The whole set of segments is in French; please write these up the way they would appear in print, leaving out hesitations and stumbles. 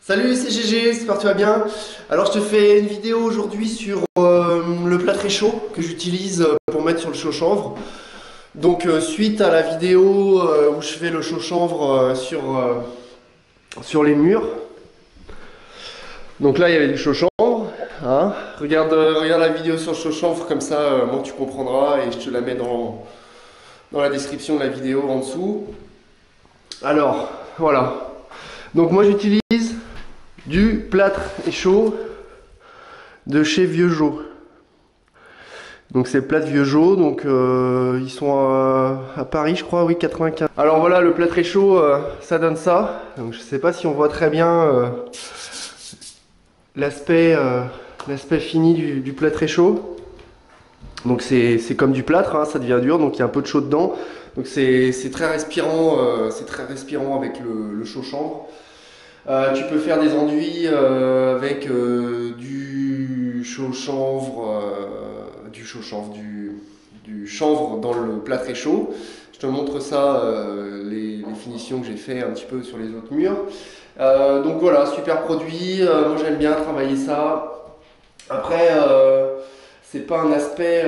Salut, c'est GG, j'espère que tu vas bien. Alors je te fais une vidéo aujourd'hui sur le plâtre chaud que j'utilise pour mettre sur le chaud-chanvre. Donc suite à la vidéo où je fais le chaud-chanvre sur les murs. Donc là il y avait du chaud-chanvre, hein. Regarde la vidéo sur le chaud-chanvre, comme ça moi tu comprendras et je te la mets dans la description de la vidéo en dessous. Alors voilà. Donc moi j'utilise du plâtre chaud de chez Vieuxjeau. Donc c'est plâtre Vieuxjeau, donc ils sont à Paris je crois, oui, 95. Alors voilà, le plâtre chaud, ça donne ça. Donc je sais pas si on voit très bien l'aspect fini du plâtre chaud. Donc c'est comme du plâtre, hein, ça devient dur, donc il y a un peu de chaud dedans. Donc c'est très respirant, avec le chaud-chanvre. Tu peux faire des enduits avec du chanvre dans le plâtre chaud. Je te montre ça, les finitions que j'ai fait un petit peu sur les autres murs. Donc voilà, super produit. Moi j'aime bien travailler ça. Après, c'est pas un aspect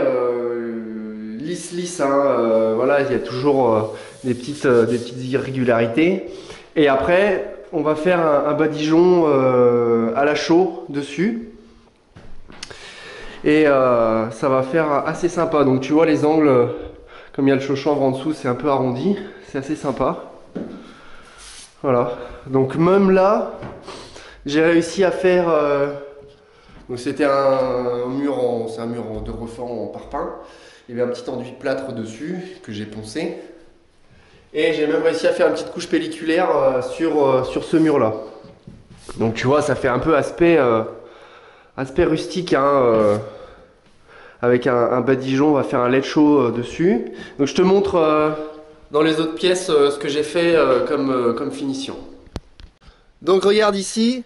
lisse, hein. Voilà, il y a toujours des petites irrégularités. Et après, on va faire un badigeon à la chaux dessus. Et ça va faire assez sympa. Donc tu vois les angles, comme il y a le chaud-chanvre en dessous, c'est un peu arrondi. C'est assez sympa. Voilà. Donc même là, j'ai réussi à faire... donc c'était un mur de refend en parpaing. Il y avait un petit enduit de plâtre dessus que j'ai poncé. Et j'ai même réussi à faire une petite couche pelliculaire sur ce mur là. Donc tu vois, ça fait un peu aspect rustique, hein, avec un badigeon. On va faire un lait chaud dessus. Donc je te montre dans les autres pièces ce que j'ai fait comme finition. Donc regarde ici,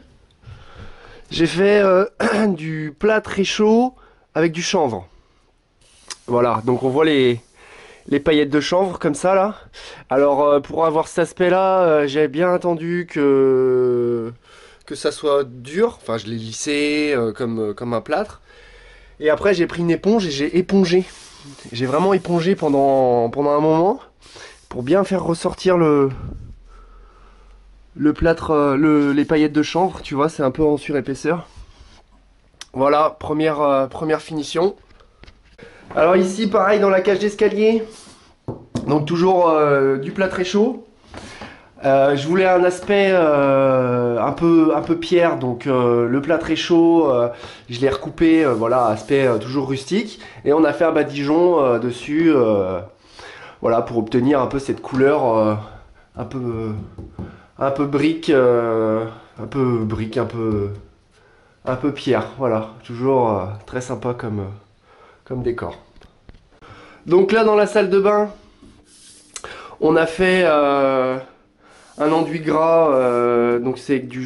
j'ai fait du plâtre chaud avec du chanvre. Voilà, donc on voit les paillettes de chanvre comme ça là. Alors pour avoir cet aspect là, j'ai bien attendu que ça soit dur. Enfin je l'ai lissé comme un plâtre. Et après j'ai pris une éponge et j'ai épongé. J'ai vraiment épongé pendant un moment pour bien faire ressortir le plâtre, les paillettes de chanvre. Tu vois, c'est un peu en surépaisseur. Voilà, première finition. Alors ici pareil, dans la cage d'escalier. Donc toujours du plâtre chaud. Je voulais un aspect un peu pierre, donc le plâtre chaud, je l'ai recoupé, voilà, aspect toujours rustique. Et on a fait un badigeon dessus, voilà, pour obtenir un peu cette couleur un peu brique, un peu pierre. Voilà, toujours très sympa comme décor. Donc là dans la salle de bain, on a fait un enduit gras, donc c'est de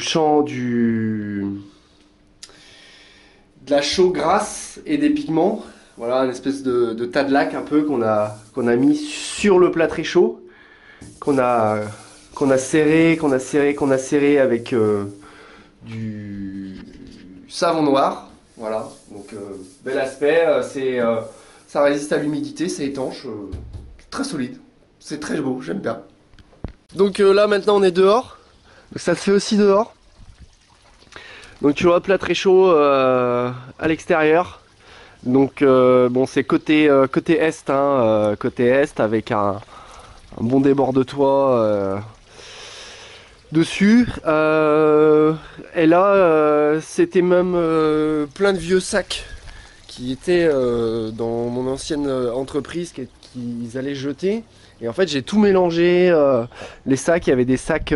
la chaux grasse et des pigments. Voilà, une espèce de tas de lac un peu qu'on a mis sur le plâtre chaud, qu'on a serré avec du savon noir. Voilà, donc bel aspect, ça résiste à l'humidité, c'est étanche, très solide, c'est très beau, j'aime bien. Donc là maintenant on est dehors, donc ça se fait aussi dehors. Donc tu vois, plâtre chaud à l'extérieur. Donc bon, c'est côté est, hein, côté est, avec un bon débord de toit dessus. Et là c'était même plein de vieux sacs qui étaient dans mon ancienne entreprise qu'ils allaient jeter. Et en fait j'ai tout mélangé, les sacs, il y avait des sacs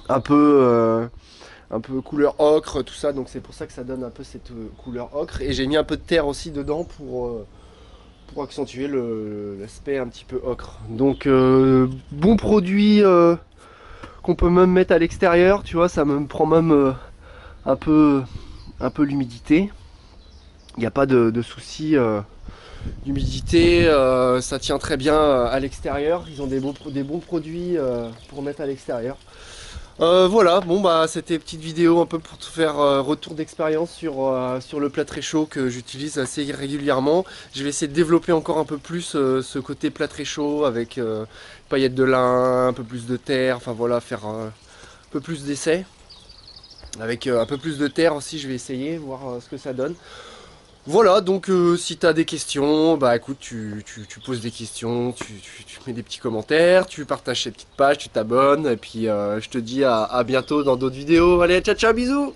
un peu couleur ocre, tout ça, donc c'est pour ça que ça donne un peu cette couleur ocre. Et j'ai mis un peu de terre aussi dedans pour accentuer l'aspect un petit peu ocre. Donc bon produit qu'on peut même mettre à l'extérieur, tu vois, ça me prend même un peu l'humidité. Il n'y a pas de souci d'humidité, ça tient très bien à l'extérieur. Ils ont des bons produits pour mettre à l'extérieur. Voilà, bon bah c'était une petite vidéo un peu pour te faire retour d'expérience sur le plâtré chaud que j'utilise assez régulièrement. Je vais essayer de développer encore un peu plus ce côté plâtré chaud avec paillettes de lin, un peu plus de terre, enfin voilà, faire un peu plus d'essais. Avec un peu plus de terre aussi, je vais essayer, voir ce que ça donne. Voilà, donc si tu as des questions, bah écoute, tu poses des questions, tu mets des petits commentaires, tu partages ces petites pages, tu t'abonnes, et puis je te dis à bientôt dans d'autres vidéos. Allez, ciao ciao, bisous!